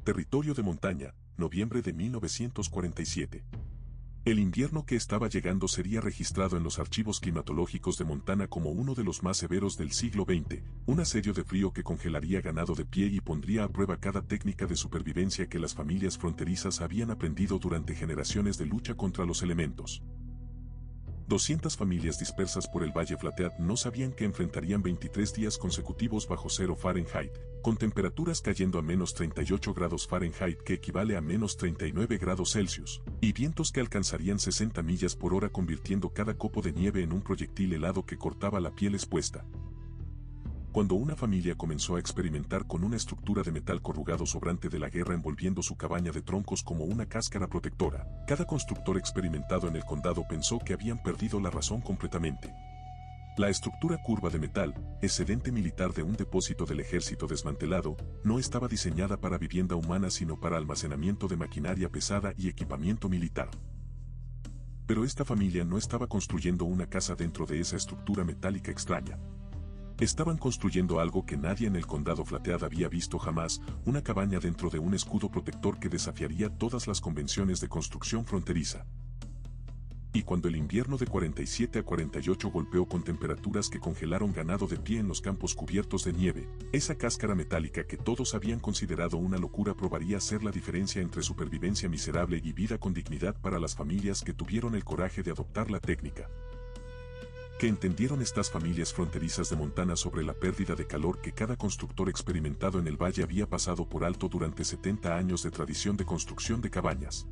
Territorio de montaña, noviembre de 1947. El invierno que estaba llegando sería registrado en los archivos climatológicos de Montana como uno de los más severos del siglo XX, un asedio de frío que congelaría ganado de pie y pondría a prueba cada técnica de supervivencia que las familias fronterizas habían aprendido durante generaciones de lucha contra los elementos. 200 familias dispersas por el Valle Flathead no sabían que enfrentarían 23 días consecutivos bajo 0 Fahrenheit, con temperaturas cayendo a menos 38 grados Fahrenheit que equivale a menos 39 grados Celsius, y vientos que alcanzarían 60 millas por hora convirtiendo cada copo de nieve en un proyectil helado que cortaba la piel expuesta. Cuando una familia comenzó a experimentar con una estructura de metal corrugado sobrante de la guerra envolviendo su cabaña de troncos como una cáscara protectora, cada constructor experimentado en el condado pensó que habían perdido la razón completamente. La estructura curva de metal, excedente militar de un depósito del ejército desmantelado, no estaba diseñada para vivienda humana sino para almacenamiento de maquinaria pesada y equipamiento militar. Pero esta familia no estaba construyendo una casa dentro de esa estructura metálica extraña. Estaban construyendo algo que nadie en el condado Flathead había visto jamás, una cabaña dentro de un escudo protector que desafiaría todas las convenciones de construcción fronteriza. Y cuando el invierno de 47 a 48 golpeó con temperaturas que congelaron ganado de pie en los campos cubiertos de nieve, esa cáscara metálica que todos habían considerado una locura probaría ser la diferencia entre supervivencia miserable y vida con dignidad para las familias que tuvieron el coraje de adoptar la técnica. ¿Qué entendieron estas familias fronterizas de Montana sobre la pérdida de calor que cada constructor experimentado en el valle había pasado por alto durante 70 años de tradición de construcción de cabañas?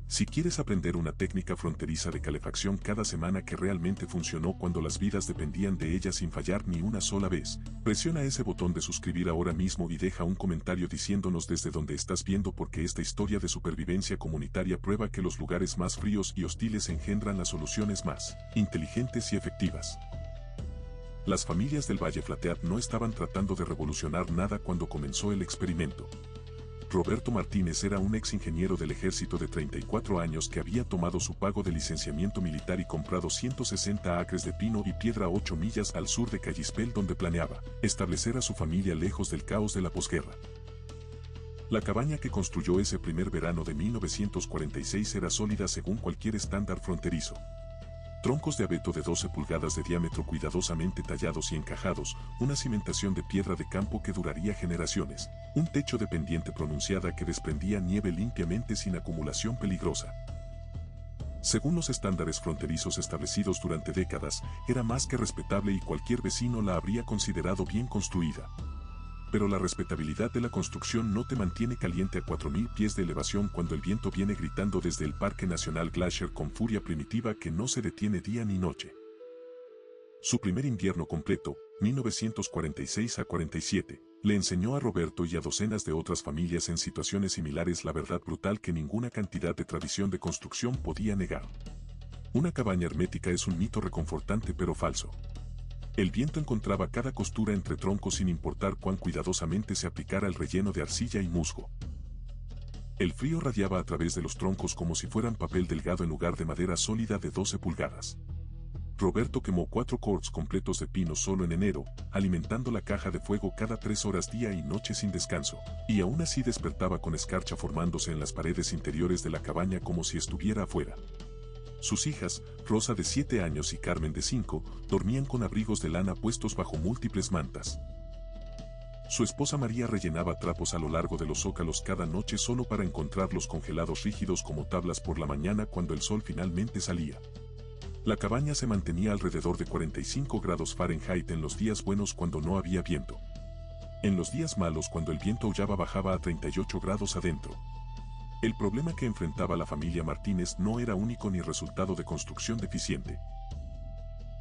Si quieres aprender una técnica fronteriza de calefacción cada semana que realmente funcionó cuando las vidas dependían de ella sin fallar ni una sola vez, presiona ese botón de suscribir ahora mismo y deja un comentario diciéndonos desde dónde estás viendo porque esta historia de supervivencia comunitaria prueba que los lugares más fríos y hostiles engendran las soluciones más inteligentes y efectivas. Las familias del Valle Flathead no estaban tratando de revolucionar nada cuando comenzó el experimento. Roberto Martínez era un ex ingeniero del ejército de 34 años que había tomado su pago de licenciamiento militar y comprado 160 acres de pino y piedra a 8 millas al sur de Kalispell donde planeaba establecer a su familia lejos del caos de la posguerra. La cabaña que construyó ese primer verano de 1946 era sólida según cualquier estándar fronterizo. Troncos de abeto de 12 pulgadas de diámetro cuidadosamente tallados y encajados, una cimentación de piedra de campo que duraría generaciones, un techo de pendiente pronunciada que desprendía nieve limpiamente sin acumulación peligrosa. Según los estándares fronterizos establecidos durante décadas, era más que respetable y cualquier vecino la habría considerado bien construida. Pero la respetabilidad de la construcción no te mantiene caliente a 4.000 pies de elevación cuando el viento viene gritando desde el Parque Nacional Glacier con furia primitiva que no se detiene día ni noche. Su primer invierno completo, 1946 a 47, le enseñó a Roberto y a docenas de otras familias en situaciones similares la verdad brutal que ninguna cantidad de tradición de construcción podía negar. Una cabaña hermética es un mito reconfortante pero falso. El viento encontraba cada costura entre troncos sin importar cuán cuidadosamente se aplicara el relleno de arcilla y musgo. El frío radiaba a través de los troncos como si fueran papel delgado en lugar de madera sólida de 12 pulgadas. Roberto quemó 4 cords completos de pino solo en enero, alimentando la caja de fuego cada 3 horas día y noche sin descanso, y aún así despertaba con escarcha formándose en las paredes interiores de la cabaña como si estuviera afuera. Sus hijas, Rosa de 7 años y Carmen de 5, dormían con abrigos de lana puestos bajo múltiples mantas. Su esposa María rellenaba trapos a lo largo de los zócalos cada noche solo para encontrarlos congelados rígidos como tablas por la mañana cuando el sol finalmente salía. La cabaña se mantenía alrededor de 45 grados Fahrenheit en los días buenos cuando no había viento. En los días malos cuando el viento aullaba bajaba a 38 grados adentro. El problema que enfrentaba la familia Martínez no era único ni resultado de construcción deficiente.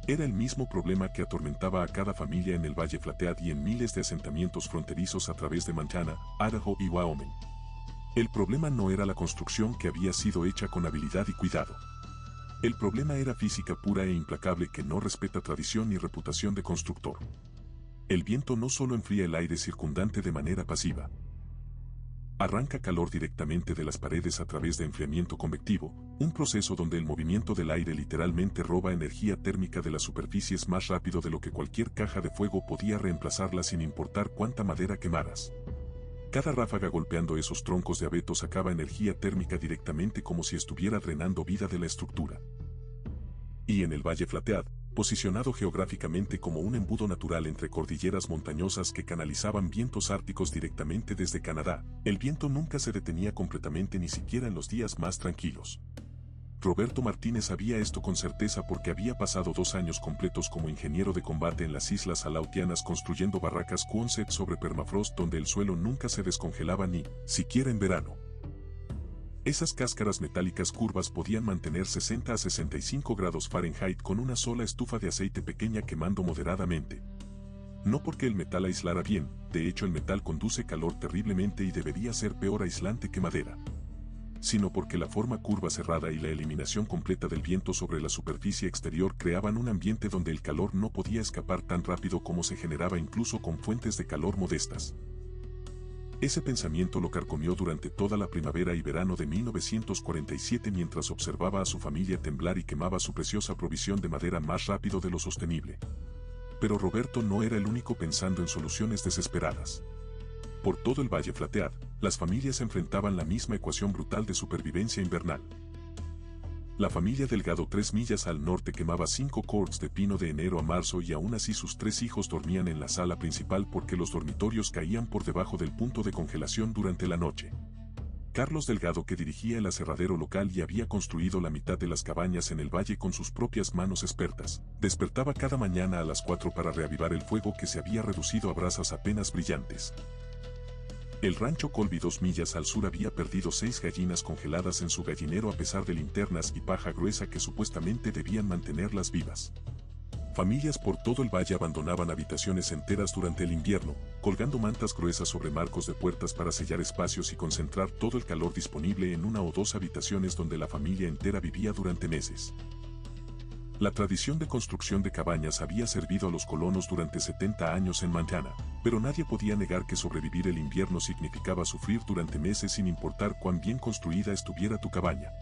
Era el mismo problema que atormentaba a cada familia en el Valle Flathead y en miles de asentamientos fronterizos a través de Montana, Idaho y Wyoming. El problema no era la construcción que había sido hecha con habilidad y cuidado. El problema era física pura e implacable que no respeta tradición ni reputación de constructor. El viento no solo enfría el aire circundante de manera pasiva. Arranca calor directamente de las paredes a través de enfriamiento convectivo, un proceso donde el movimiento del aire literalmente roba energía térmica de las superficies más rápido de lo que cualquier caja de fuego podía reemplazarla sin importar cuánta madera quemaras. Cada ráfaga golpeando esos troncos de abeto sacaba energía térmica directamente como si estuviera drenando vida de la estructura. Y en el Valle Flathead, posicionado geográficamente como un embudo natural entre cordilleras montañosas que canalizaban vientos árticos directamente desde Canadá, el viento nunca se detenía completamente ni siquiera en los días más tranquilos. Roberto Martínez sabía esto con certeza porque había pasado 2 años completos como ingeniero de combate en las islas Aleutianas construyendo barracas Quonset sobre permafrost donde el suelo nunca se descongelaba ni siquiera en verano. Esas cáscaras metálicas curvas podían mantener 60 a 65 grados Fahrenheit con una sola estufa de aceite pequeña quemando moderadamente. No porque el metal aislara bien, de hecho el metal conduce calor terriblemente y debería ser peor aislante que madera, sino porque la forma curva cerrada y la eliminación completa del viento sobre la superficie exterior creaban un ambiente donde el calor no podía escapar tan rápido como se generaba incluso con fuentes de calor modestas. Ese pensamiento lo carcomió durante toda la primavera y verano de 1947 mientras observaba a su familia temblar y quemaba su preciosa provisión de madera más rápido de lo sostenible. Pero Roberto no era el único pensando en soluciones desesperadas. Por todo el Valle Flathead, las familias enfrentaban la misma ecuación brutal de supervivencia invernal. La familia Delgado 3 millas al norte quemaba 5 cords de pino de enero a marzo y aún así sus 3 hijos dormían en la sala principal porque los dormitorios caían por debajo del punto de congelación durante la noche. Carlos Delgado, que dirigía el aserradero local y había construido la mitad de las cabañas en el valle con sus propias manos expertas, despertaba cada mañana a las 4 para reavivar el fuego que se había reducido a brasas apenas brillantes. El rancho Colby 2 millas al sur había perdido 6 gallinas congeladas en su gallinero a pesar de linternas y paja gruesa que supuestamente debían mantenerlas vivas. Familias por todo el valle abandonaban habitaciones enteras durante el invierno, colgando mantas gruesas sobre marcos de puertas para sellar espacios y concentrar todo el calor disponible en 1 o 2 habitaciones donde la familia entera vivía durante meses. La tradición de construcción de cabañas había servido a los colonos durante 70 años en Montana, pero nadie podía negar que sobrevivir el invierno significaba sufrir durante meses sin importar cuán bien construida estuviera tu cabaña.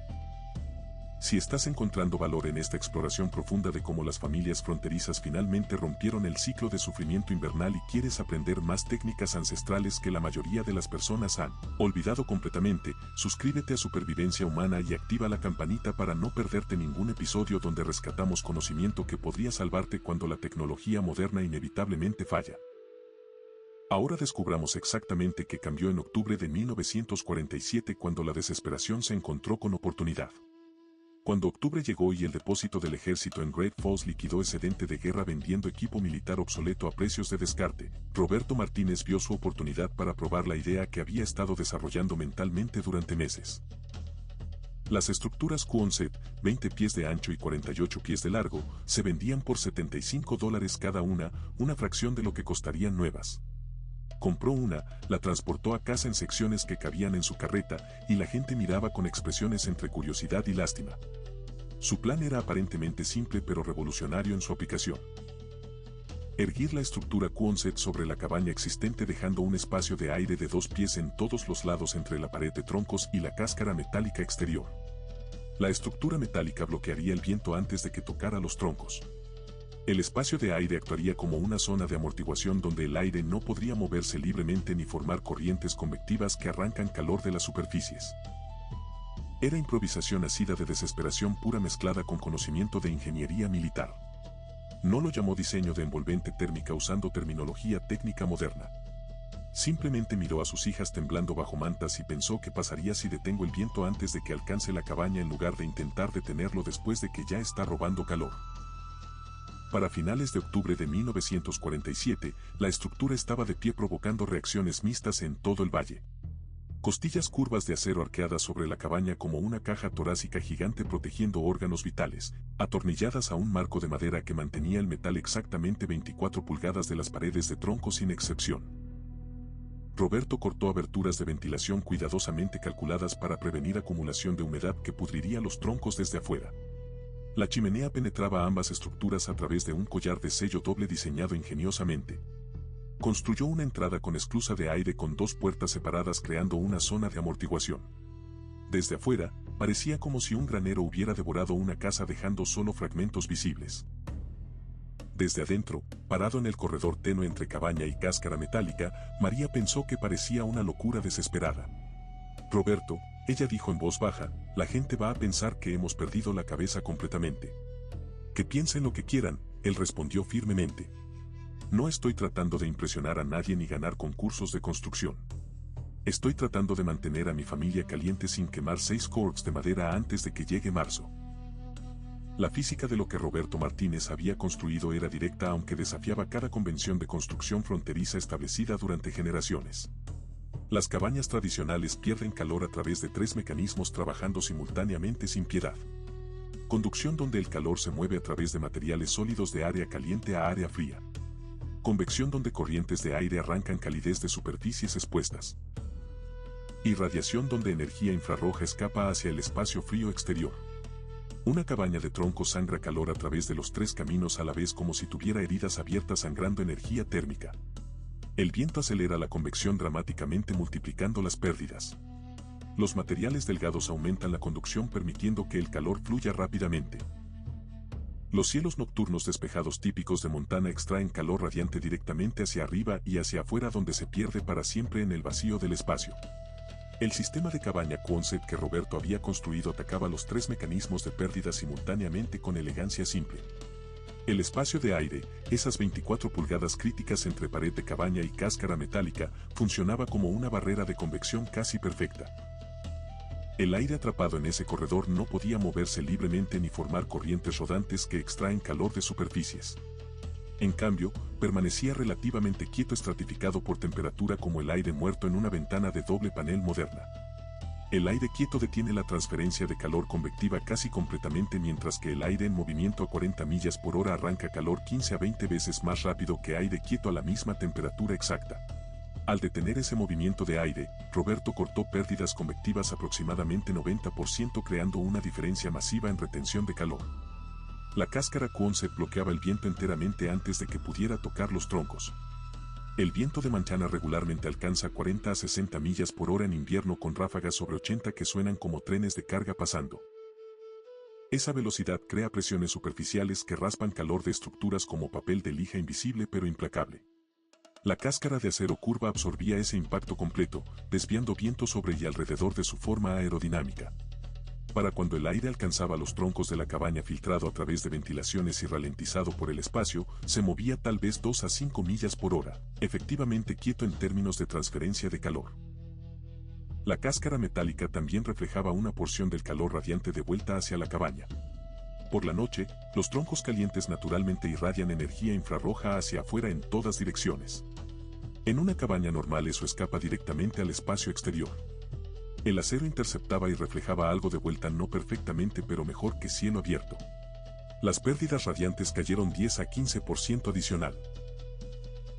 Si estás encontrando valor en esta exploración profunda de cómo las familias fronterizas finalmente rompieron el ciclo de sufrimiento invernal y quieres aprender más técnicas ancestrales que la mayoría de las personas han olvidado completamente, suscríbete a Supervivencia Humana y activa la campanita para no perderte ningún episodio donde rescatamos conocimiento que podría salvarte cuando la tecnología moderna inevitablemente falla. Ahora descubramos exactamente qué cambió en octubre de 1947 cuando la desesperación se encontró con oportunidad. Cuando octubre llegó y el depósito del ejército en Great Falls liquidó excedente de guerra vendiendo equipo militar obsoleto a precios de descarte, Roberto Martínez vio su oportunidad para probar la idea que había estado desarrollando mentalmente durante meses. Las estructuras Quonset, 20 pies de ancho y 48 pies de largo, se vendían por $75 cada una fracción de lo que costarían nuevas. Compró una, la transportó a casa en secciones que cabían en su carreta, y la gente miraba con expresiones entre curiosidad y lástima. Su plan era aparentemente simple pero revolucionario en su aplicación. Erguir la estructura Quonset sobre la cabaña existente dejando un espacio de aire de 2 pies en todos los lados entre la pared de troncos y la cáscara metálica exterior. La estructura metálica bloquearía el viento antes de que tocara los troncos. El espacio de aire actuaría como una zona de amortiguación donde el aire no podría moverse libremente ni formar corrientes convectivas que arrancan calor de las superficies. Era improvisación ácida de desesperación pura mezclada con conocimiento de ingeniería militar. No lo llamó diseño de envolvente térmica usando terminología técnica moderna. Simplemente miró a sus hijas temblando bajo mantas y pensó qué pasaría si detengo el viento antes de que alcance la cabaña en lugar de intentar detenerlo después de que ya está robando calor. Para finales de octubre de 1947, la estructura estaba de pie provocando reacciones mixtas en todo el valle. Costillas curvas de acero arqueadas sobre la cabaña como una caja torácica gigante protegiendo órganos vitales, atornilladas a un marco de madera que mantenía el metal exactamente 24 pulgadas de las paredes de tronco sin excepción. Roberto cortó aberturas de ventilación cuidadosamente calculadas para prevenir acumulación de humedad que pudriría los troncos desde afuera. La chimenea penetraba ambas estructuras a través de un collar de sello doble diseñado ingeniosamente. Construyó una entrada con esclusa de aire con 2 puertas separadas creando una zona de amortiguación. Desde afuera, parecía como si un granero hubiera devorado una casa dejando solo fragmentos visibles. Desde adentro, parado en el corredor tenue entre cabaña y cáscara metálica, María pensó que parecía una locura desesperada. Roberto, ella dijo en voz baja, la gente va a pensar que hemos perdido la cabeza completamente. Que piensen lo que quieran, él respondió firmemente. No estoy tratando de impresionar a nadie ni ganar concursos de construcción. Estoy tratando de mantener a mi familia caliente sin quemar 6 corks de madera antes de que llegue marzo. La física de lo que Roberto Martínez había construido era directa aunque desafiaba cada convención de construcción fronteriza establecida durante generaciones. Las cabañas tradicionales pierden calor a través de 3 mecanismos trabajando simultáneamente sin piedad. Conducción donde el calor se mueve a través de materiales sólidos de área caliente a área fría. Convección donde corrientes de aire arrancan calidez de superficies expuestas. Irradiación donde energía infrarroja escapa hacia el espacio frío exterior. Una cabaña de troncos sangra calor a través de los 3 caminos a la vez como si tuviera heridas abiertas sangrando energía térmica. El viento acelera la convección dramáticamente multiplicando las pérdidas. Los materiales delgados aumentan la conducción permitiendo que el calor fluya rápidamente. Los cielos nocturnos despejados típicos de Montana extraen calor radiante directamente hacia arriba y hacia afuera donde se pierde para siempre en el vacío del espacio. El sistema de cabaña Quonset que Roberto había construido atacaba los 3 mecanismos de pérdida simultáneamente con elegancia simple. El espacio de aire, esas 24 pulgadas críticas entre pared de cabaña y cáscara metálica, funcionaba como una barrera de convección casi perfecta. El aire atrapado en ese corredor no podía moverse libremente ni formar corrientes rodantes que extraen calor de superficies. En cambio, permanecía relativamente quieto estratificado por temperatura como el aire muerto en una ventana de doble panel moderna. El aire quieto detiene la transferencia de calor convectiva casi completamente mientras que el aire en movimiento a 40 millas por hora arranca calor 15 a 20 veces más rápido que aire quieto a la misma temperatura exacta. Al detener ese movimiento de aire, Roberto cortó pérdidas convectivas aproximadamente 90% creando una diferencia masiva en retención de calor. La cáscara Quonset bloqueaba el viento enteramente antes de que pudiera tocar los troncos. El viento de Montana regularmente alcanza 40 a 60 millas por hora en invierno con ráfagas sobre 80 que suenan como trenes de carga pasando. Esa velocidad crea presiones superficiales que raspan calor de estructuras como papel de lija invisible pero implacable. La cáscara de acero curva absorbía ese impacto completo, desviando viento sobre y alrededor de su forma aerodinámica. Para cuando el aire alcanzaba los troncos de la cabaña filtrado a través de ventilaciones y ralentizado por el espacio, se movía tal vez 2 a 5 millas por hora, efectivamente quieto en términos de transferencia de calor. La cáscara metálica también reflejaba una porción del calor radiante de vuelta hacia la cabaña. Por la noche, los troncos calientes naturalmente irradian energía infrarroja hacia afuera en todas direcciones. En una cabaña normal eso escapa directamente al espacio exterior. El acero interceptaba y reflejaba algo de vuelta no perfectamente pero mejor que cielo abierto. Las pérdidas radiantes cayeron 10 a 15% adicional.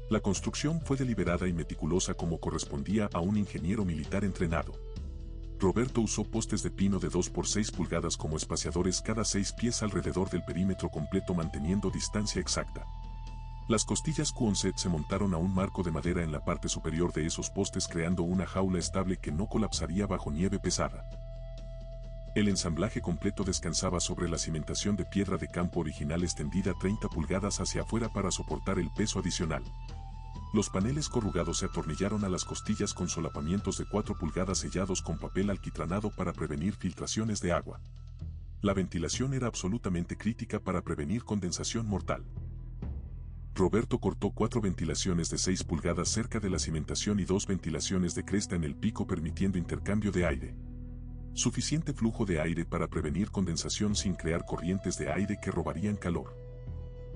La construcción fue deliberada y meticulosa como correspondía a un ingeniero militar entrenado. Roberto usó postes de pino de 2 por 6 pulgadas como espaciadores cada 6 pies alrededor del perímetro completo manteniendo distancia exacta. Las costillas Quonset se montaron a un marco de madera en la parte superior de esos postes creando una jaula estable que no colapsaría bajo nieve pesada. El ensamblaje completo descansaba sobre la cimentación de piedra de campo original extendida 30 pulgadas hacia afuera para soportar el peso adicional. Los paneles corrugados se atornillaron a las costillas con solapamientos de 4 pulgadas sellados con papel alquitranado para prevenir filtraciones de agua. La ventilación era absolutamente crítica para prevenir condensación mortal. Roberto cortó 4 ventilaciones de 6 pulgadas cerca de la cimentación y 2 ventilaciones de cresta en el pico permitiendo intercambio de aire. Suficiente flujo de aire para prevenir condensación sin crear corrientes de aire que robarían calor.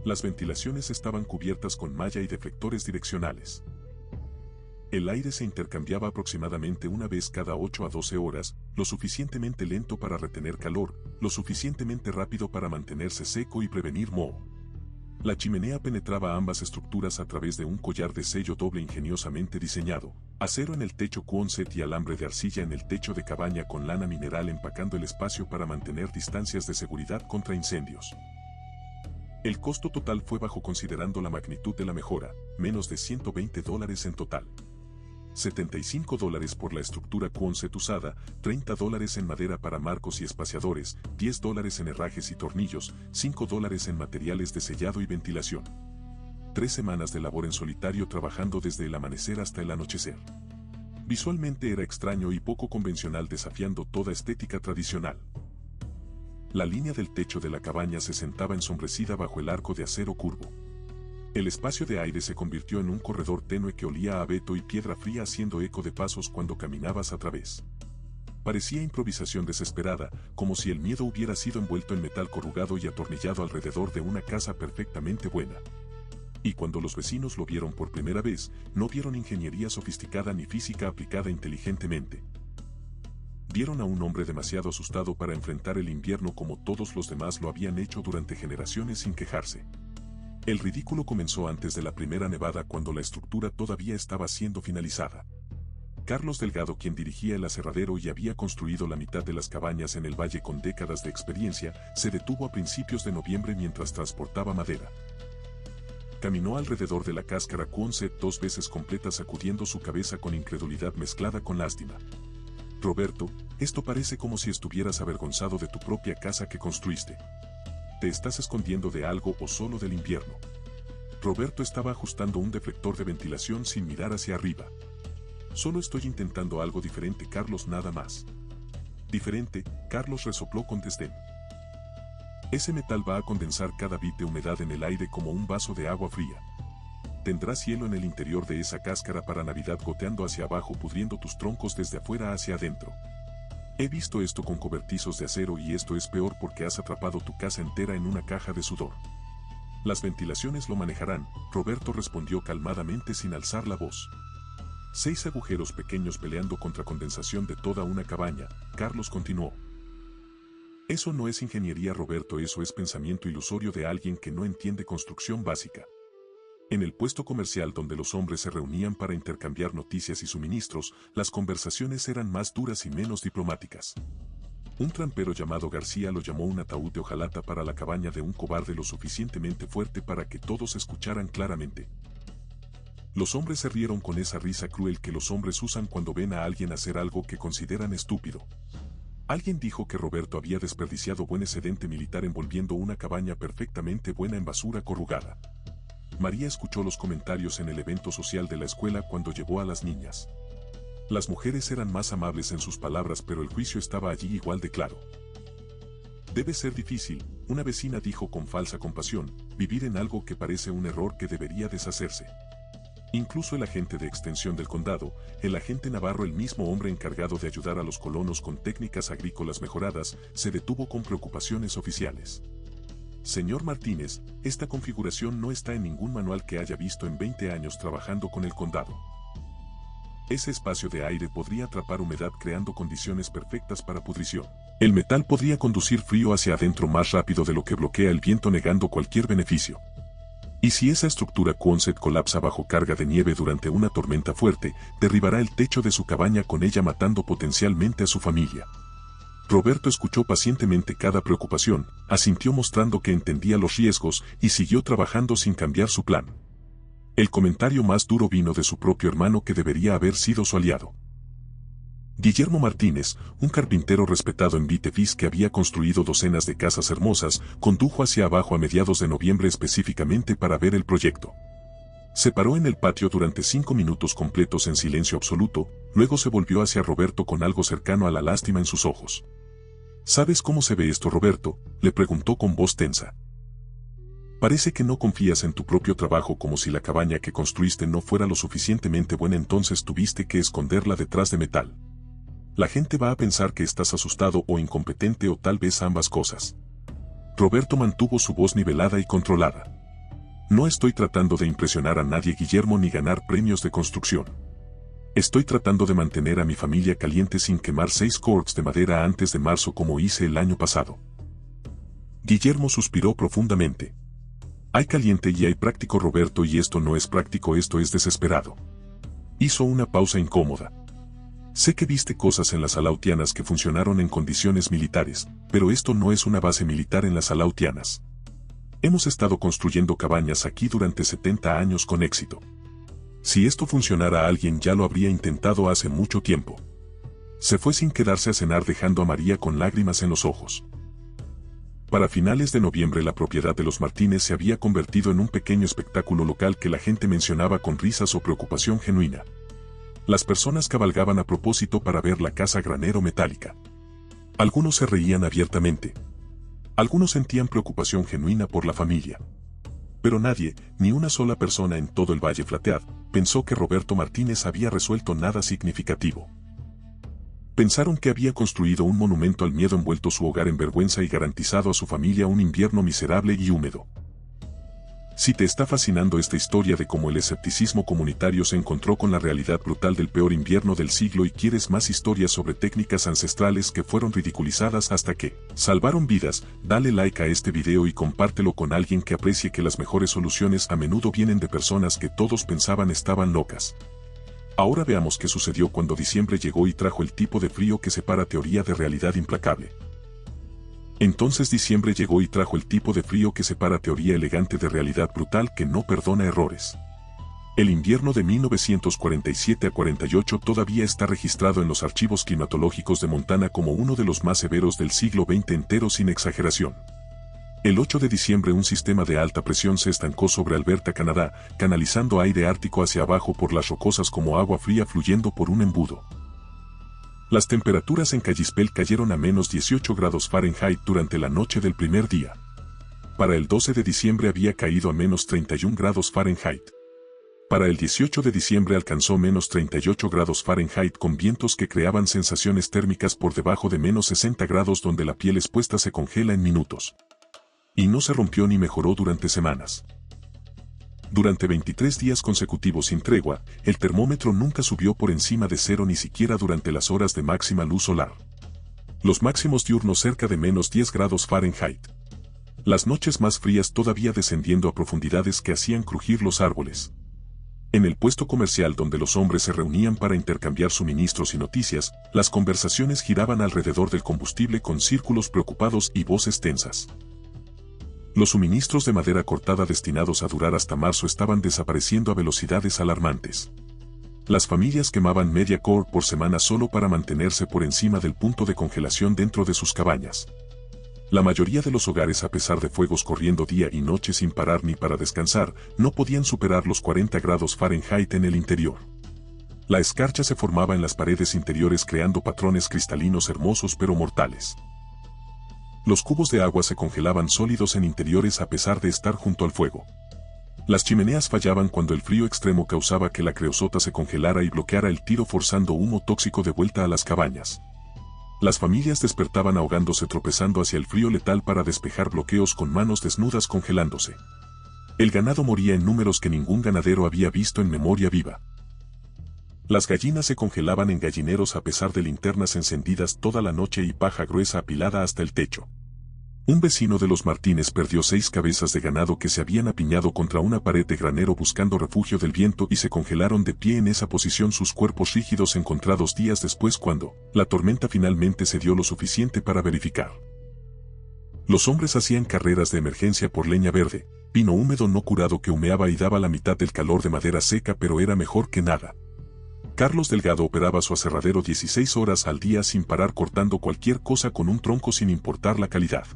Las ventilaciones estaban cubiertas con malla y deflectores direccionales. El aire se intercambiaba aproximadamente una vez cada 8 a 12 horas, lo suficientemente lento para retener calor, lo suficientemente rápido para mantenerse seco y prevenir moho. La chimenea penetraba ambas estructuras a través de un collar de sello doble ingeniosamente diseñado, acero en el techo Quonset y alambre de arcilla en el techo de cabaña con lana mineral empacando el espacio para mantener distancias de seguridad contra incendios. El costo total fue bajo considerando la magnitud de la mejora, menos de $120 en total. $75 por la estructura Quonset usada, $30 en madera para marcos y espaciadores, $10 en herrajes y tornillos, $5 en materiales de sellado y ventilación. 3 semanas de labor en solitario trabajando desde el amanecer hasta el anochecer. Visualmente era extraño y poco convencional, desafiando toda estética tradicional. La línea del techo de la cabaña se sentaba ensombrecida bajo el arco de acero curvo. El espacio de aire se convirtió en un corredor tenue que olía a abeto y piedra fría, haciendo eco de pasos cuando caminabas a través. Parecía improvisación desesperada, como si el miedo hubiera sido envuelto en metal corrugado y atornillado alrededor de una casa perfectamente buena. Y cuando los vecinos lo vieron por primera vez, no vieron ingeniería sofisticada ni física aplicada inteligentemente. Vieron a un hombre demasiado asustado para enfrentar el invierno como todos los demás lo habían hecho durante generaciones sin quejarse. El ridículo comenzó antes de la primera nevada, cuando la estructura todavía estaba siendo finalizada. Carlos Delgado, quien dirigía el aserradero y había construido la mitad de las cabañas en el valle con décadas de experiencia, se detuvo a principios de noviembre mientras transportaba madera. Caminó alrededor de la cáscara Quonset 2 veces completa, sacudiendo su cabeza con incredulidad mezclada con lástima. Roberto, esto parece como si estuvieras avergonzado de tu propia casa que construiste. ¿Te estás escondiendo de algo o solo del invierno? Roberto estaba ajustando un deflector de ventilación sin mirar hacia arriba. Solo estoy intentando algo diferente, Carlos, nada más. Diferente, Carlos resopló con desdén. Ese metal va a condensar cada bit de humedad en el aire como un vaso de agua fría. Tendrás hielo en el interior de esa cáscara para Navidad, goteando hacia abajo, pudriendo tus troncos desde afuera hacia adentro. He visto esto con cobertizos de acero y esto es peor porque has atrapado tu casa entera en una caja de sudor. Las ventilaciones lo manejarán, Roberto respondió calmadamente sin alzar la voz. 6 agujeros pequeños peleando contra condensación de toda una cabaña, Carlos continuó. Eso no es ingeniería, Roberto, eso es pensamiento ilusorio de alguien que no entiende construcción básica. En el puesto comercial donde los hombres se reunían para intercambiar noticias y suministros, las conversaciones eran más duras y menos diplomáticas. Un trampero llamado García lo llamó un ataúd de hojalata para la cabaña de un cobarde lo suficientemente fuerte para que todos escucharan claramente. Los hombres se rieron con esa risa cruel que los hombres usan cuando ven a alguien hacer algo que consideran estúpido. Alguien dijo que Roberto había desperdiciado buen excedente militar envolviendo una cabaña perfectamente buena en basura corrugada. María escuchó los comentarios en el evento social de la escuela cuando llevó a las niñas. Las mujeres eran más amables en sus palabras, pero el juicio estaba allí igual de claro. Debe ser difícil, una vecina dijo con falsa compasión, vivir en algo que parece un error que debería deshacerse. Incluso el agente de extensión del condado, el agente Navarro, el mismo hombre encargado de ayudar a los colonos con técnicas agrícolas mejoradas, se detuvo con preocupaciones oficiales. Señor Martínez, esta configuración no está en ningún manual que haya visto en 20 años trabajando con el condado. Ese espacio de aire podría atrapar humedad creando condiciones perfectas para pudrición. El metal podría conducir frío hacia adentro más rápido de lo que bloquea el viento, negando cualquier beneficio. Y si esa estructura Quonset colapsa bajo carga de nieve durante una tormenta fuerte, derribará el techo de su cabaña con ella, matando potencialmente a su familia. Roberto escuchó pacientemente cada preocupación, asintió mostrando que entendía los riesgos y siguió trabajando sin cambiar su plan. El comentario más duro vino de su propio hermano, que debería haber sido su aliado. Guillermo Martínez, un carpintero respetado en Vitefis que había construido docenas de casas hermosas, condujo hacia abajo a mediados de noviembre específicamente para ver el proyecto. Se paró en el patio durante 5 minutos completos en silencio absoluto, luego se volvió hacia Roberto con algo cercano a la lástima en sus ojos. ¿Sabes cómo se ve esto, Roberto?, le preguntó con voz tensa. Parece que no confías en tu propio trabajo, como si la cabaña que construiste no fuera lo suficientemente buena, entonces tuviste que esconderla detrás de metal. La gente va a pensar que estás asustado o incompetente, o tal vez ambas cosas. Roberto mantuvo su voz nivelada y controlada. No estoy tratando de impresionar a nadie, Guillermo, ni ganar premios de construcción. Estoy tratando de mantener a mi familia caliente sin quemar 6 cords de madera antes de marzo como hice el año pasado. Guillermo suspiró profundamente. Hay caliente y hay práctico, Roberto, y esto no es práctico, esto es desesperado. Hizo una pausa incómoda. Sé que viste cosas en las Alautianas que funcionaron en condiciones militares, pero esto no es una base militar en las Alautianas. Hemos estado construyendo cabañas aquí durante 70 años con éxito. Si esto funcionara, alguien ya lo habría intentado hace mucho tiempo. Se fue sin quedarse a cenar, dejando a María con lágrimas en los ojos. Para finales de noviembre, la propiedad de los Martínez se había convertido en un pequeño espectáculo local que la gente mencionaba con risas o preocupación genuina. Las personas cabalgaban a propósito para ver la casa granero metálica. Algunos se reían abiertamente. Algunos sentían preocupación genuina por la familia. Pero nadie, ni una sola persona en todo el Valle Flathead, pensó que Roberto Martínez había resuelto nada significativo. Pensaron que había construido un monumento al miedo, envuelto su hogar en vergüenza y garantizado a su familia un invierno miserable y húmedo. Si te está fascinando esta historia de cómo el escepticismo comunitario se encontró con la realidad brutal del peor invierno del siglo y quieres más historias sobre técnicas ancestrales que fueron ridiculizadas hasta que salvaron vidas, dale like a este video y compártelo con alguien que aprecie que las mejores soluciones a menudo vienen de personas que todos pensaban estaban locas. Ahora veamos qué sucedió cuando diciembre llegó y trajo el tipo de frío que separa teoría de realidad implacable. Entonces diciembre llegó y trajo el tipo de frío que separa teoría elegante de realidad brutal que no perdona errores. El invierno de 1947 a 48 todavía está registrado en los archivos climatológicos de Montana como uno de los más severos del siglo XX entero, sin exageración. El 8 de diciembre, un sistema de alta presión se estancó sobre Alberta, Canadá, canalizando aire ártico hacia abajo por las rocosas como agua fría fluyendo por un embudo. Las temperaturas en Kalispell cayeron a menos 18 grados Fahrenheit durante la noche del primer día. Para el 12 de diciembre había caído a menos 31 grados Fahrenheit. Para el 18 de diciembre alcanzó menos 38 grados Fahrenheit con vientos que creaban sensaciones térmicas por debajo de menos 60 grados, donde la piel expuesta se congela en minutos. Y no se rompió ni mejoró durante semanas. Durante 23 días consecutivos sin tregua, el termómetro nunca subió por encima de cero, ni siquiera durante las horas de máxima luz solar. Los máximos diurnos cerca de menos 10 grados Fahrenheit. Las noches más frías todavía descendiendo a profundidades que hacían crujir los árboles. En el puesto comercial donde los hombres se reunían para intercambiar suministros y noticias, las conversaciones giraban alrededor del combustible con círculos preocupados y voces tensas. Los suministros de madera cortada destinados a durar hasta marzo estaban desapareciendo a velocidades alarmantes. Las familias quemaban media core por semana solo para mantenerse por encima del punto de congelación dentro de sus cabañas. La mayoría de los hogares, a pesar de fuegos corriendo día y noche sin parar ni para descansar, no podían superar los 40 grados Fahrenheit en el interior. La escarcha se formaba en las paredes interiores creando patrones cristalinos hermosos pero mortales. Los cubos de agua se congelaban sólidos en interiores a pesar de estar junto al fuego. Las chimeneas fallaban cuando el frío extremo causaba que la creosota se congelara y bloqueara el tiro, forzando humo tóxico de vuelta a las cabañas. Las familias despertaban ahogándose, tropezando hacia el frío letal para despejar bloqueos con manos desnudas congelándose. El ganado moría en números que ningún ganadero había visto en memoria viva. Las gallinas se congelaban en gallineros a pesar de linternas encendidas toda la noche y paja gruesa apilada hasta el techo. Un vecino de los Martínez perdió 6 cabezas de ganado que se habían apiñado contra una pared de granero buscando refugio del viento y se congelaron de pie en esa posición, sus cuerpos rígidos encontrados días después cuando la tormenta finalmente se dio lo suficiente para verificar. Los hombres hacían carreras de emergencia por leña verde, pino húmedo no curado que humeaba y daba la mitad del calor de madera seca, pero era mejor que nada. Carlos Delgado operaba su aserradero 16 horas al día sin parar, cortando cualquier cosa con un tronco sin importar la calidad.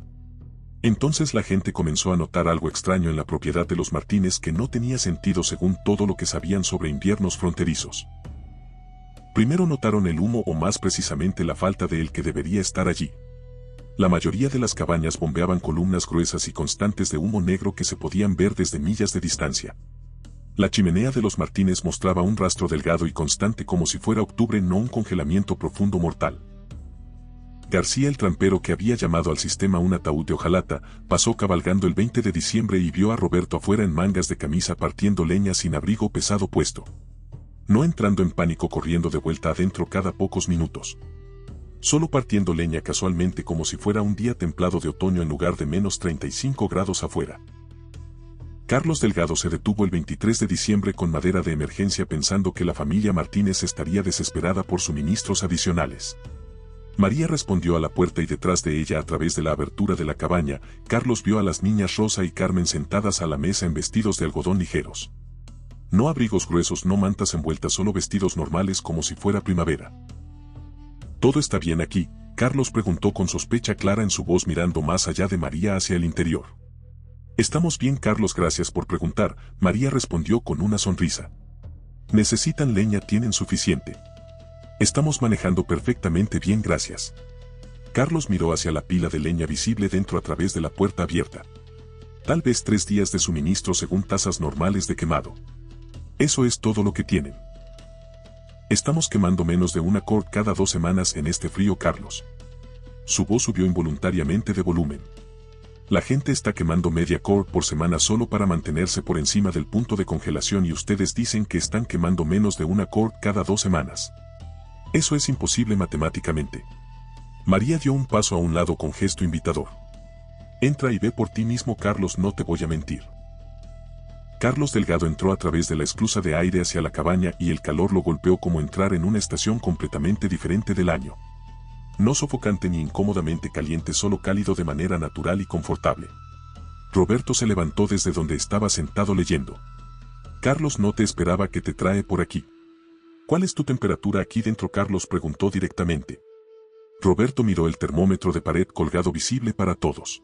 Entonces la gente comenzó a notar algo extraño en la propiedad de los Martínez que no tenía sentido según todo lo que sabían sobre inviernos fronterizos. Primero notaron el humo, o más precisamente la falta de él, que debería estar allí. La mayoría de las cabañas bombeaban columnas gruesas y constantes de humo negro que se podían ver desde millas de distancia. La chimenea de los Martínez mostraba un rastro delgado y constante como si fuera octubre, no un congelamiento profundo mortal. García, el trampero que había llamado al sistema un ataúd de hojalata, pasó cabalgando el 20 de diciembre y vio a Roberto afuera en mangas de camisa partiendo leña sin abrigo pesado puesto. No entrando en pánico, corriendo de vuelta adentro cada pocos minutos. Solo partiendo leña casualmente, como si fuera un día templado de otoño en lugar de menos 35 grados afuera. Carlos Delgado se detuvo el 23 de diciembre con madera de emergencia, pensando que la familia Martínez estaría desesperada por suministros adicionales. María respondió a la puerta y detrás de ella, a través de la abertura de la cabaña, Carlos vio a las niñas Rosa y Carmen sentadas a la mesa en vestidos de algodón ligeros. No abrigos gruesos, no mantas envueltas, solo vestidos normales como si fuera primavera. ¿Todo está bien aquí?, Carlos preguntó con sospecha clara en su voz, mirando más allá de María hacia el interior. Estamos bien, Carlos, gracias por preguntar, María respondió con una sonrisa. ¿Necesitan leña? Tienen suficiente. Estamos manejando perfectamente bien, gracias. Carlos miró hacia la pila de leña visible dentro a través de la puerta abierta. Tal vez 3 días de suministro según tasas normales de quemado. Eso es todo lo que tienen. Estamos quemando menos de una cord cada 2 semanas en este frío, Carlos. Su voz subió involuntariamente de volumen. La gente está quemando media cord por semana solo para mantenerse por encima del punto de congelación y ustedes dicen que están quemando menos de una cord cada 2 semanas. Eso es imposible matemáticamente. María dio un paso a un lado con gesto invitador. Entra y ve por ti mismo, Carlos, no te voy a mentir. Carlos Delgado entró a través de la esclusa de aire hacia la cabaña y el calor lo golpeó como entrar en una estación completamente diferente del año. No sofocante ni incómodamente caliente, solo cálido de manera natural y confortable. Roberto se levantó desde donde estaba sentado leyendo. Carlos, no te esperaba, ¿qué te trae por aquí? ¿Cuál es tu temperatura aquí dentro? Carlos preguntó directamente. Roberto miró el termómetro de pared colgado visible para todos.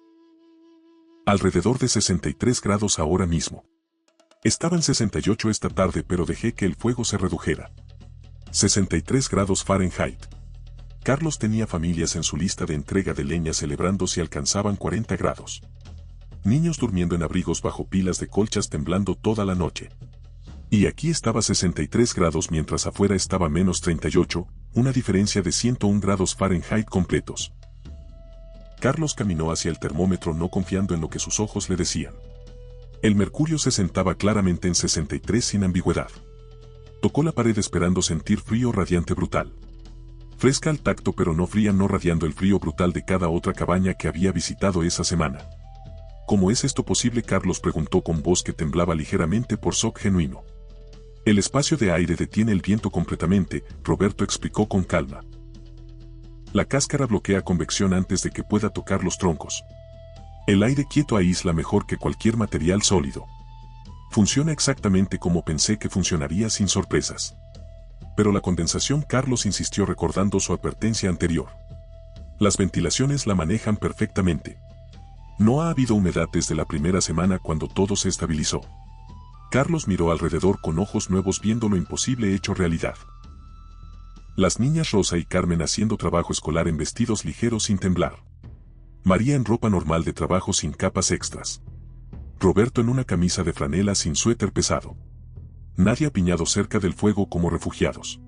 Alrededor de 63 grados ahora mismo. Estaba en 68 esta tarde, pero dejé que el fuego se redujera. 63 grados Fahrenheit. Carlos tenía familias en su lista de entrega de leña celebrando si alcanzaban 40 grados. Niños durmiendo en abrigos bajo pilas de colchas temblando toda la noche. Y aquí estaba 63 grados mientras afuera estaba menos 38, una diferencia de 101 grados Fahrenheit completos. Carlos caminó hacia el termómetro no confiando en lo que sus ojos le decían. El mercurio se sentaba claramente en 63 sin ambigüedad. Tocó la pared esperando sentir frío radiante brutal. Fresca al tacto pero no fría, no radiando el frío brutal de cada otra cabaña que había visitado esa semana. ¿Cómo es esto posible? Carlos preguntó con voz que temblaba ligeramente por shock genuino. El espacio de aire detiene el viento completamente, Roberto explicó con calma. La cáscara bloquea convección antes de que pueda tocar los troncos. El aire quieto aísla mejor que cualquier material sólido. Funciona exactamente como pensé que funcionaría, sin sorpresas. Pero la condensación, Carlos insistió recordando su advertencia anterior. Las ventilaciones la manejan perfectamente. No ha habido humedad desde la primera semana cuando todo se estabilizó. Carlos miró alrededor con ojos nuevos viendo lo imposible hecho realidad. Las niñas Rosa y Carmen haciendo trabajo escolar en vestidos ligeros sin temblar. María en ropa normal de trabajo sin capas extras. Roberto en una camisa de franela sin suéter pesado. Nadie apiñado cerca del fuego como refugiados.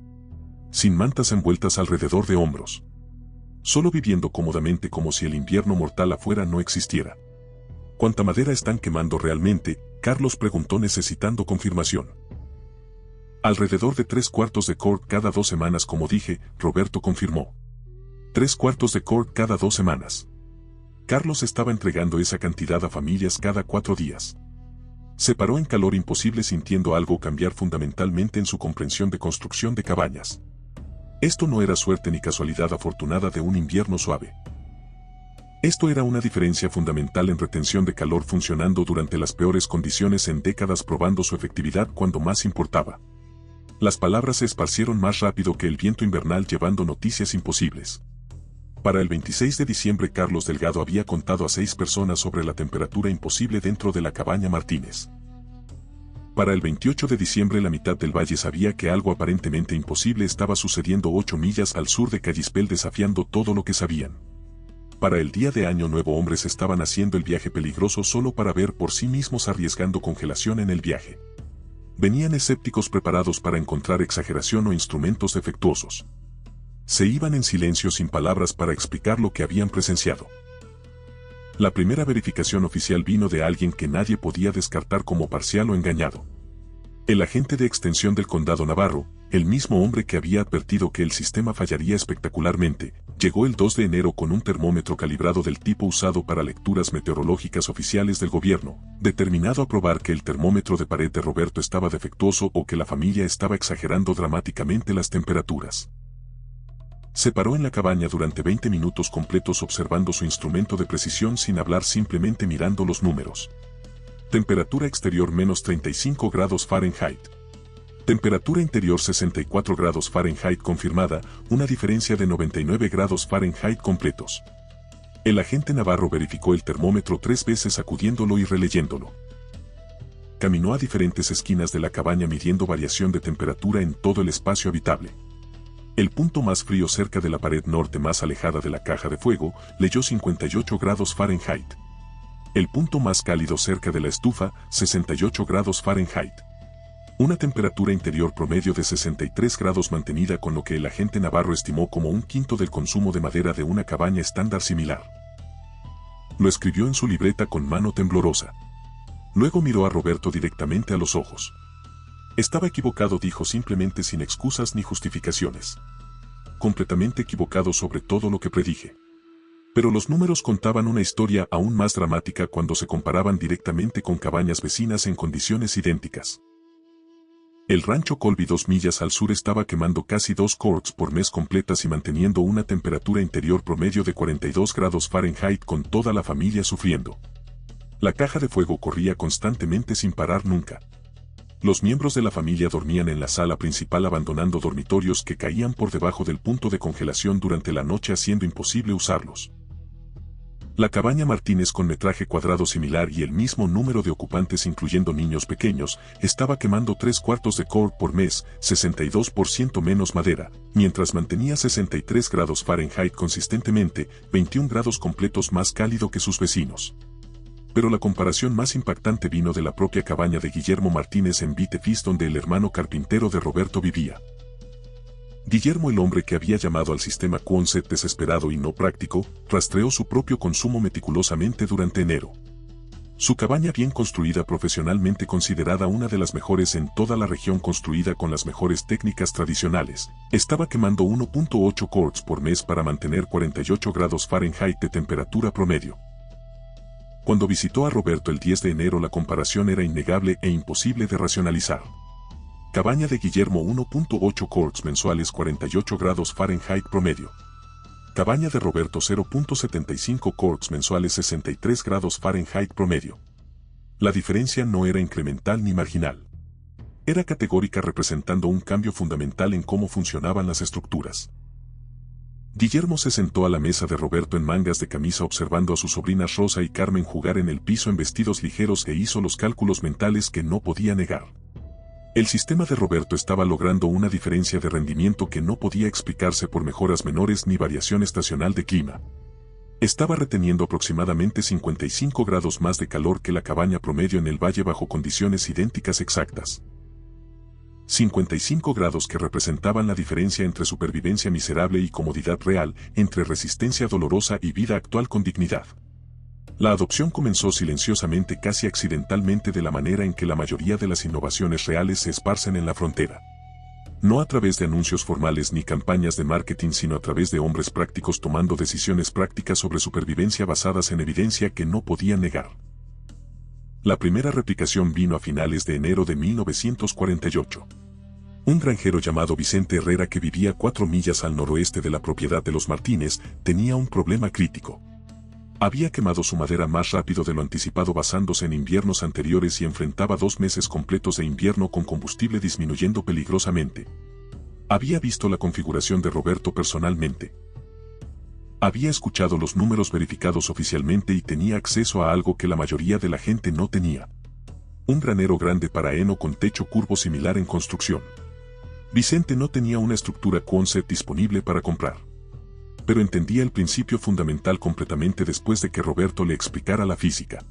Sin mantas envueltas alrededor de hombros. Solo viviendo cómodamente como si el invierno mortal afuera no existiera. ¿Cuánta madera están quemando realmente? Carlos preguntó necesitando confirmación. Alrededor de 3/4 de cord cada 2 semanas, como dije, Roberto confirmó. 3/4 de cord cada 2 semanas. Carlos estaba entregando esa cantidad a familias cada 4 días. Se paró en calor imposible sintiendo algo cambiar fundamentalmente en su comprensión de construcción de cabañas. Esto no era suerte ni casualidad afortunada de un invierno suave. Esto era una diferencia fundamental en retención de calor funcionando durante las peores condiciones en décadas, probando su efectividad cuando más importaba. Las palabras se esparcieron más rápido que el viento invernal llevando noticias imposibles. Para el 26 de diciembre Carlos Delgado había contado a 6 personas sobre la temperatura imposible dentro de la cabaña Martínez. Para el 28 de diciembre la mitad del valle sabía que algo aparentemente imposible estaba sucediendo 8 millas al sur de Callispel, desafiando todo lo que sabían. Para el día de Año Nuevo hombres estaban haciendo el viaje peligroso solo para ver por sí mismos, arriesgando congelación en el viaje. Venían escépticos preparados para encontrar exageración o instrumentos defectuosos. Se iban en silencio sin palabras para explicar lo que habían presenciado. La primera verificación oficial vino de alguien que nadie podía descartar como parcial o engañado. El agente de extensión del condado Navarro, el mismo hombre que había advertido que el sistema fallaría espectacularmente, llegó el 2 de enero con un termómetro calibrado del tipo usado para lecturas meteorológicas oficiales del gobierno, determinado a probar que el termómetro de pared de Roberto estaba defectuoso o que la familia estaba exagerando dramáticamente las temperaturas. Se paró en la cabaña durante 20 minutos completos observando su instrumento de precisión sin hablar, simplemente mirando los números. Temperatura exterior menos 35 grados Fahrenheit. Temperatura interior 64 grados Fahrenheit confirmada, una diferencia de 99 grados Fahrenheit completos. El agente Navarro verificó el termómetro 3 veces sacudiéndolo y releyéndolo. Caminó a diferentes esquinas de la cabaña midiendo variación de temperatura en todo el espacio habitable. El punto más frío cerca de la pared norte más alejada de la caja de fuego, leyó 58 grados Fahrenheit. El punto más cálido cerca de la estufa, 68 grados Fahrenheit. Una temperatura interior promedio de 63 grados mantenida, con lo que el agente Navarro estimó como un quinto del consumo de madera de una cabaña estándar similar. Lo escribió en su libreta con mano temblorosa. Luego miró a Roberto directamente a los ojos. Estaba equivocado, dijo simplemente, sin excusas ni justificaciones. Completamente equivocado sobre todo lo que predije. Pero los números contaban una historia aún más dramática cuando se comparaban directamente con cabañas vecinas en condiciones idénticas. El rancho Colby 2 millas al sur estaba quemando casi 2 quarts por mes completas y manteniendo una temperatura interior promedio de 42 grados Fahrenheit con toda la familia sufriendo. La caja de fuego corría constantemente sin parar nunca. Los miembros de la familia dormían en la sala principal abandonando dormitorios que caían por debajo del punto de congelación durante la noche, haciendo imposible usarlos. La cabaña Martínez, con metraje cuadrado similar y el mismo número de ocupantes incluyendo niños pequeños, estaba quemando 3/4 de core por mes, 62% menos madera, mientras mantenía 63 grados Fahrenheit consistentemente, 21 grados completos más cálido que sus vecinos. Pero la comparación más impactante vino de la propia cabaña de Guillermo Martínez en Vitefis, donde el hermano carpintero de Roberto vivía. Guillermo, el hombre que había llamado al sistema Quonset desesperado y no práctico, rastreó su propio consumo meticulosamente durante enero. Su cabaña, bien construida, profesionalmente considerada una de las mejores en toda la región, construida con las mejores técnicas tradicionales, estaba quemando 1.8 quarts por mes para mantener 48 grados Fahrenheit de temperatura promedio. Cuando visitó a Roberto el 10 de enero, la comparación era innegable e imposible de racionalizar. Cabaña de Guillermo 1.8 quarts mensuales, 48 grados Fahrenheit promedio. Cabaña de Roberto 0.75 quarts mensuales, 63 grados Fahrenheit promedio. La diferencia no era incremental ni marginal. Era categórica, representando un cambio fundamental en cómo funcionaban las estructuras. Guillermo se sentó a la mesa de Roberto en mangas de camisa, observando a sus sobrinas Rosa y Carmen jugar en el piso en vestidos ligeros, e hizo los cálculos mentales que no podía negar. El sistema de Roberto estaba logrando una diferencia de rendimiento que no podía explicarse por mejoras menores ni variación estacional de clima. Estaba reteniendo aproximadamente 55 grados más de calor que la cabaña promedio en el valle bajo condiciones idénticas exactas. 55 grados que representaban la diferencia entre supervivencia miserable y comodidad real, entre resistencia dolorosa y vida actual con dignidad. La adopción comenzó silenciosamente, casi accidentalmente, de la manera en que la mayoría de las innovaciones reales se esparcen en la frontera. No a través de anuncios formales ni campañas de marketing, sino a través de hombres prácticos tomando decisiones prácticas sobre supervivencia basadas en evidencia que no podían negar. La primera replicación vino a finales de enero de 1948. Un granjero llamado Vicente Herrera, que vivía 4 millas al noroeste de la propiedad de los Martínez, tenía un problema crítico. Había quemado su madera más rápido de lo anticipado basándose en inviernos anteriores y enfrentaba 2 meses completos de invierno con combustible disminuyendo peligrosamente. Había visto la configuración de Roberto personalmente. Había escuchado los números verificados oficialmente y tenía acceso a algo que la mayoría de la gente no tenía. Un granero grande para heno con techo curvo similar en construcción. Vicente no tenía una estructura Quonset disponible para comprar. Pero entendía el principio fundamental completamente después de que Roberto le explicara la física.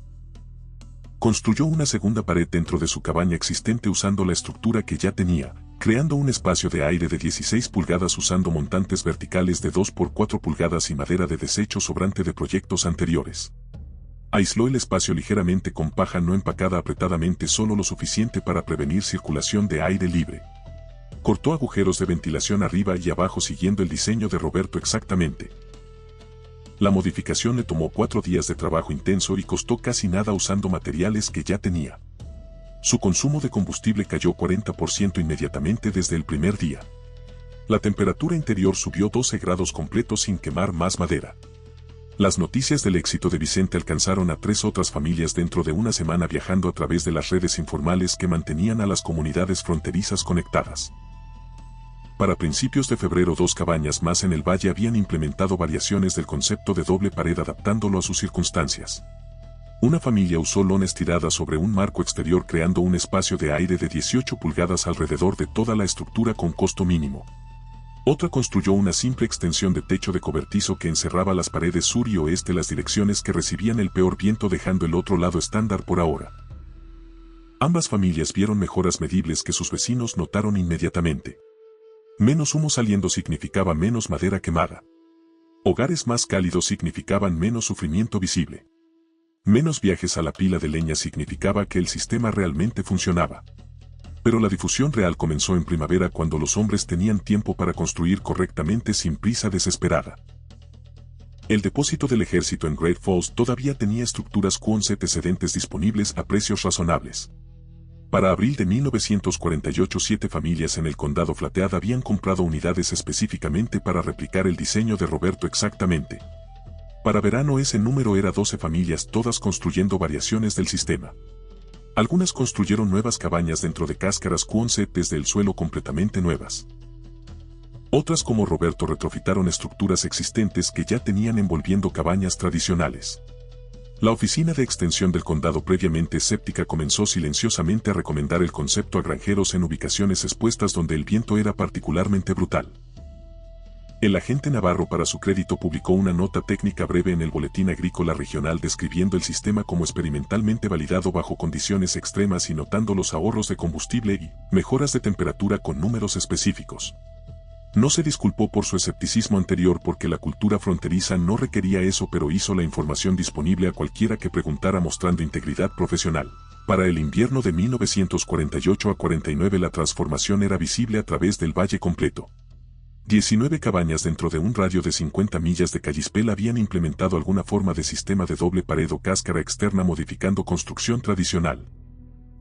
Construyó una segunda pared dentro de su cabaña existente usando la estructura que ya tenía, creando un espacio de aire de 16 pulgadas usando montantes verticales de 2 por 4 pulgadas y madera de desecho sobrante de proyectos anteriores. Aisló el espacio ligeramente con paja no empacada apretadamente, solo lo suficiente para prevenir circulación de aire libre. Cortó agujeros de ventilación arriba y abajo siguiendo el diseño de Roberto exactamente. La modificación le tomó 4 días de trabajo intenso y costó casi nada usando materiales que ya tenía. Su consumo de combustible cayó 40% inmediatamente desde el primer día. La temperatura interior subió 12 grados completos sin quemar más madera. Las noticias del éxito de Vicente alcanzaron a 3 otras familias dentro de una semana viajando a través de las redes informales que mantenían a las comunidades fronterizas conectadas. Para principios de febrero 2 cabañas más en el valle habían implementado variaciones del concepto de doble pared adaptándolo a sus circunstancias. Una familia usó lona estirada sobre un marco exterior creando un espacio de aire de 18 pulgadas alrededor de toda la estructura con costo mínimo. Otra construyó una simple extensión de techo de cobertizo que encerraba las paredes sur y oeste, las direcciones que recibían el peor viento, dejando el otro lado estándar por ahora. Ambas familias vieron mejoras medibles que sus vecinos notaron inmediatamente. Menos humo saliendo significaba menos madera quemada. Hogares más cálidos significaban menos sufrimiento visible. Menos viajes a la pila de leña significaba que el sistema realmente funcionaba. Pero la difusión real comenzó en primavera, cuando los hombres tenían tiempo para construir correctamente sin prisa desesperada. El depósito del ejército en Great Falls todavía tenía estructuras Quonset excedentes disponibles a precios razonables. Para abril de 1948, 7 familias en el condado Flathead habían comprado unidades específicamente para replicar el diseño de Roberto exactamente. Para verano ese número era 12 familias, todas construyendo variaciones del sistema. Algunas construyeron nuevas cabañas dentro de cáscaras Quonset desde el suelo completamente nuevas. Otras, como Roberto, retrofitaron estructuras existentes que ya tenían envolviendo cabañas tradicionales. La oficina de extensión del condado, previamente escéptica, comenzó silenciosamente a recomendar el concepto a granjeros en ubicaciones expuestas donde el viento era particularmente brutal. El agente Navarro, para su crédito, publicó una nota técnica breve en el Boletín Agrícola Regional describiendo el sistema como experimentalmente validado bajo condiciones extremas y notando los ahorros de combustible y mejoras de temperatura con números específicos. No se disculpó por su escepticismo anterior porque la cultura fronteriza no requería eso, pero hizo la información disponible a cualquiera que preguntara, mostrando integridad profesional. Para el invierno de 1948 a 49 la transformación era visible a través del valle completo. 19 cabañas dentro de un radio de 50 millas de Kalispell habían implementado alguna forma de sistema de doble pared o cáscara externa, modificando construcción tradicional.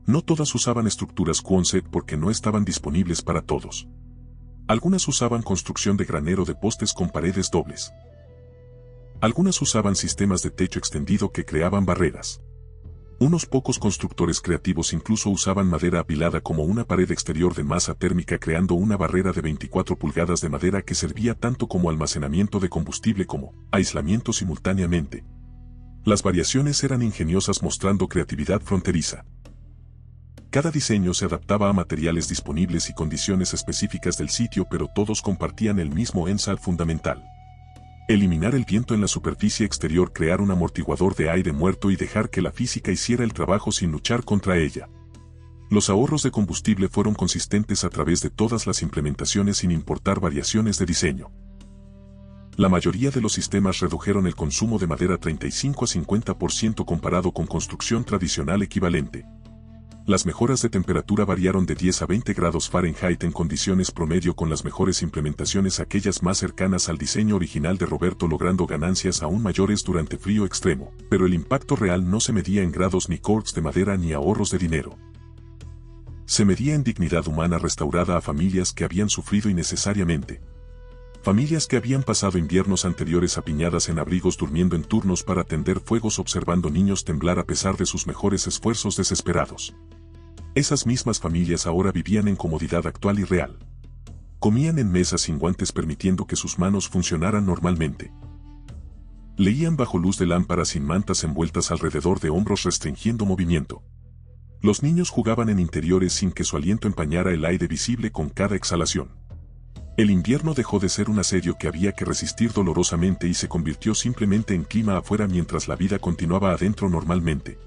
No todas usaban estructuras Quonset porque no estaban disponibles para todos. Algunas usaban construcción de granero de postes con paredes dobles. Algunas usaban sistemas de techo extendido que creaban barreras. Unos pocos constructores creativos incluso usaban madera apilada como una pared exterior de masa térmica, creando una barrera de 24 pulgadas de madera que servía tanto como almacenamiento de combustible como aislamiento simultáneamente. Las variaciones eran ingeniosas, mostrando creatividad fronteriza. Cada diseño se adaptaba a materiales disponibles y condiciones específicas del sitio, pero todos compartían el mismo ensal fundamental: eliminar el viento en la superficie exterior, crear un amortiguador de aire muerto y dejar que la física hiciera el trabajo sin luchar contra ella. Los ahorros de combustible fueron consistentes a través de todas las implementaciones sin importar variaciones de diseño. La mayoría de los sistemas redujeron el consumo de madera 35 a 50% comparado con construcción tradicional equivalente. Las mejoras de temperatura variaron de 10 a 20 grados Fahrenheit en condiciones promedio, con las mejores implementaciones aquellas más cercanas al diseño original de Roberto, logrando ganancias aún mayores durante frío extremo, pero el impacto real no se medía en grados ni cortes de madera ni ahorros de dinero. Se medía en dignidad humana restaurada a familias que habían sufrido innecesariamente. Familias que habían pasado inviernos anteriores apiñadas en abrigos, durmiendo en turnos para tender fuegos, observando niños temblar a pesar de sus mejores esfuerzos desesperados. Esas mismas familias ahora vivían en comodidad actual y real. Comían en mesas sin guantes, permitiendo que sus manos funcionaran normalmente. Leían bajo luz de lámparas sin mantas envueltas alrededor de hombros, restringiendo movimiento. Los niños jugaban en interiores sin que su aliento empañara el aire visible con cada exhalación. El invierno dejó de ser un asedio que había que resistir dolorosamente y se convirtió simplemente en clima afuera, mientras la vida continuaba adentro normalmente.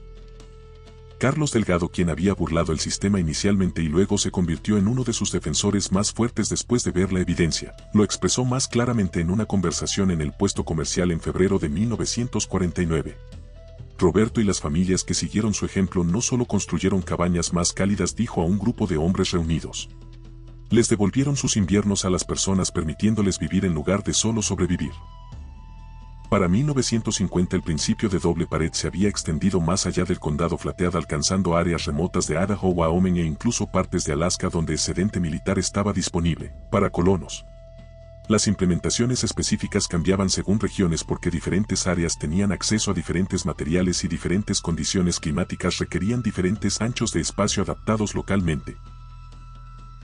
Carlos Delgado, quien había burlado el sistema inicialmente y luego se convirtió en uno de sus defensores más fuertes después de ver la evidencia, lo expresó más claramente en una conversación en el puesto comercial en febrero de 1949. Roberto y las familias que siguieron su ejemplo no solo construyeron cabañas más cálidas, dijo a un grupo de hombres reunidos. Les devolvieron sus inviernos a las personas, permitiéndoles vivir en lugar de solo sobrevivir. Para 1950 el principio de doble pared se había extendido más allá del condado Flathead, alcanzando áreas remotas de Idaho, Wyoming e incluso partes de Alaska donde excedente militar estaba disponible para colonos. Las implementaciones específicas cambiaban según regiones porque diferentes áreas tenían acceso a diferentes materiales y diferentes condiciones climáticas requerían diferentes anchos de espacio adaptados localmente.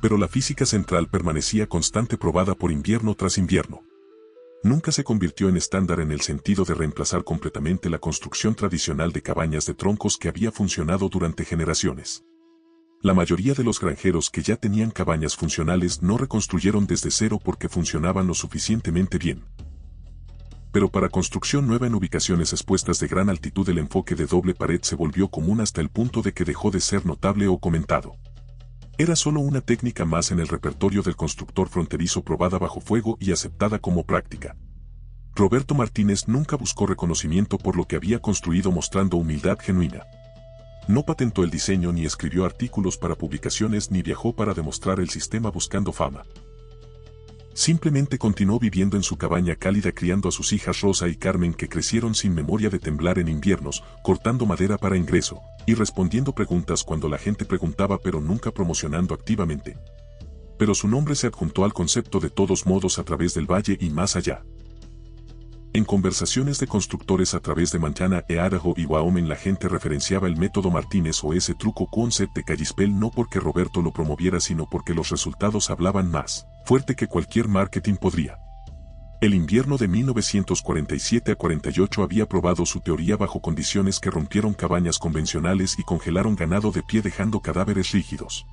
Pero la física central permanecía constante probada por invierno tras invierno. Nunca se convirtió en estándar en el sentido de reemplazar completamente la construcción tradicional de cabañas de troncos que había funcionado durante generaciones. La mayoría de los granjeros que ya tenían cabañas funcionales no reconstruyeron desde cero porque funcionaban lo suficientemente bien. Pero para construcción nueva en ubicaciones expuestas de gran altitud el enfoque de doble pared se volvió común hasta el punto de que dejó de ser notable o comentado. Era solo una técnica más en el repertorio del constructor fronterizo probada bajo fuego y aceptada como práctica. Roberto Martínez nunca buscó reconocimiento por lo que había construido mostrando humildad genuina. No patentó el diseño ni escribió artículos para publicaciones ni viajó para demostrar el sistema buscando fama. Simplemente continuó viviendo en su cabaña cálida criando a sus hijas Rosa y Carmen que crecieron sin memoria de temblar en inviernos, cortando madera para ingreso, y respondiendo preguntas cuando la gente preguntaba pero nunca promocionando activamente. Pero su nombre se adjuntó al concepto de todos modos a través del valle y más allá. En conversaciones de constructores a través de Montana, Idaho y Wyoming la gente referenciaba el método Martínez o ese truco concept de Kalispell no porque Roberto lo promoviera sino porque los resultados hablaban más fuerte que cualquier marketing podría. El invierno de 1947 a 48 había probado su teoría bajo condiciones que rompieron cabañas convencionales y congelaron ganado de pie dejando cadáveres rígidos.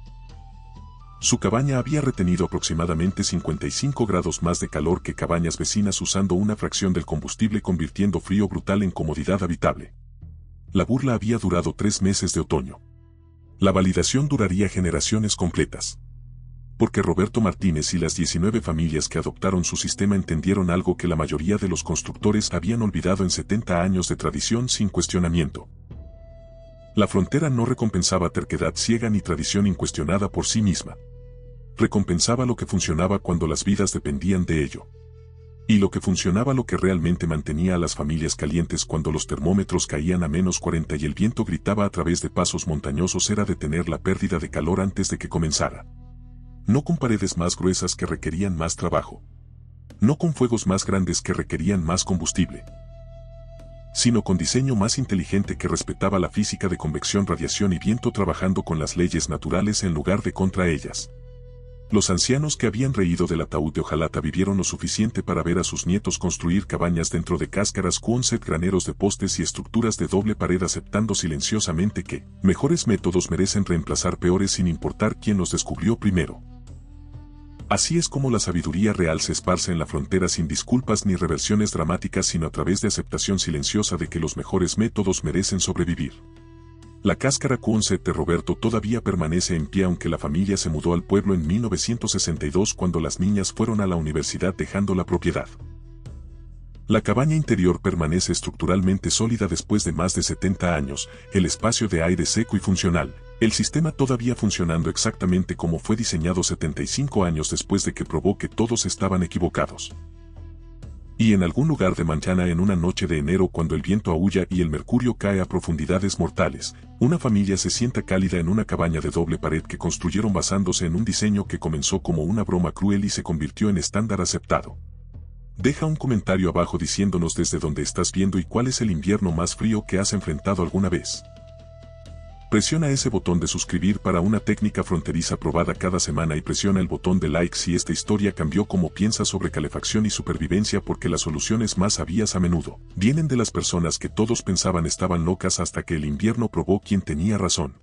Su cabaña había retenido aproximadamente 55 grados más de calor que cabañas vecinas usando una fracción del combustible convirtiendo frío brutal en comodidad habitable. La burla había durado 3 meses de otoño. La validación duraría generaciones completas. Porque Roberto Martínez y las 19 familias que adoptaron su sistema entendieron algo que la mayoría de los constructores habían olvidado en 70 años de tradición sin cuestionamiento. La frontera no recompensaba terquedad ciega ni tradición incuestionada por sí misma. Recompensaba lo que funcionaba cuando las vidas dependían de ello. Y lo que funcionaba lo que realmente mantenía a las familias calientes cuando los termómetros caían a -40 y el viento gritaba a través de pasos montañosos era detener la pérdida de calor antes de que comenzara. No con paredes más gruesas que requerían más trabajo. No con fuegos más grandes que requerían más combustible. Sino con diseño más inteligente que respetaba la física de convección, radiación y viento trabajando con las leyes naturales en lugar de contra ellas. Los ancianos que habían reído del ataúd de hojalata vivieron lo suficiente para ver a sus nietos construir cabañas dentro de cáscaras Quonset, graneros de postes y estructuras de doble pared aceptando silenciosamente que mejores métodos merecen reemplazar peores sin importar quién los descubrió primero. Así es como la sabiduría real se esparce en la frontera sin disculpas ni reversiones dramáticas sino a través de aceptación silenciosa de que los mejores métodos merecen sobrevivir. La cáscara Quonset de Roberto todavía permanece en pie aunque la familia se mudó al pueblo en 1962 cuando las niñas fueron a la universidad dejando la propiedad. La cabaña interior permanece estructuralmente sólida después de más de 70 años, el espacio de aire seco y funcional, el sistema todavía funcionando exactamente como fue diseñado 75 años después de que probó que todos estaban equivocados. Y en algún lugar de Montana en una noche de enero cuando el viento aúlla y el mercurio cae a profundidades mortales, una familia se sienta cálida en una cabaña de doble pared que construyeron basándose en un diseño que comenzó como una broma cruel y se convirtió en estándar aceptado. Deja un comentario abajo diciéndonos desde dónde estás viendo y cuál es el invierno más frío que has enfrentado alguna vez. Presiona ese botón de suscribir para una técnica fronteriza probada cada semana y presiona el botón de like si esta historia cambió cómo piensas sobre calefacción y supervivencia porque las soluciones más sabias a menudo vienen de las personas que todos pensaban estaban locas hasta que el invierno probó quién tenía razón.